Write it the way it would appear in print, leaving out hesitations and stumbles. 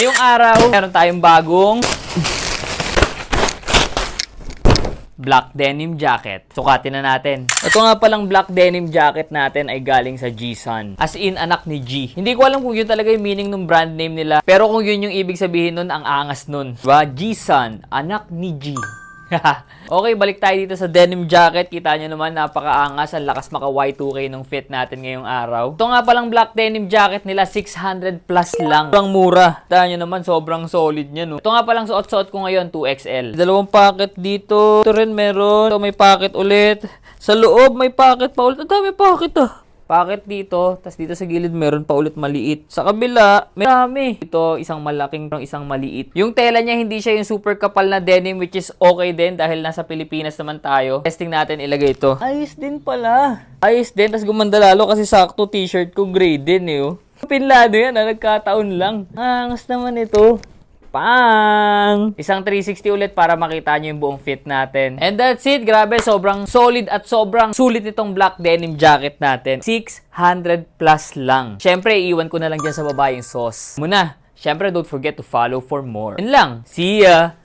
Ngayong araw, meron tayong bagong black denim jacket. Sukatin na natin. Ito nga palang black denim jacket natin ay galing sa G-Sun. As in, anak ni G. Hindi ko alam kung yun talaga yung meaning ng brand name nila. Pero kung yun yung ibig sabihin nun, ang angas nun. Diba? G-Sun, anak ni G. Okay, balik tayo dito sa denim jacket. Kita nyo naman, napakaangas. Ang lakas maka Y2K ng fit natin ngayong araw. Ito nga palang black denim jacket nila, 600 plus lang. Sobrang mura. Kita nyo naman, sobrang solid niya, no? Ito nga palang suot-suot ko ngayon, 2XL. Dalawang pocket dito. Ito rin meron. Ito may pocket ulit. Sa loob, may pocket pa ulit. Ang dami pocket, ah. Pocket dito, tas dito sa gilid meron pa ulit maliit. Sa kabila, marami. Ito, isang malaking, isang maliit. Yung tela niya, hindi siya yung super kapal na denim, which is okay din dahil nasa Pilipinas naman tayo. Testing natin, ilagay ito. Ayos din pala. Ayos din, tas gumanda lalo kasi sakto t-shirt ko gray din eh. Oh. Pinlado yan, nagkataon lang. Angas naman ito. Pang! Isang 360 ulit para makita nyo yung buong fit natin. And that's it. Grabe, sobrang solid at sobrang sulit itong black denim jacket natin. 600 plus lang. Syempre, iwan ko na lang dyan sa baba yung sauce. Muna, syempre, don't forget to follow for more. Yun lang. See ya!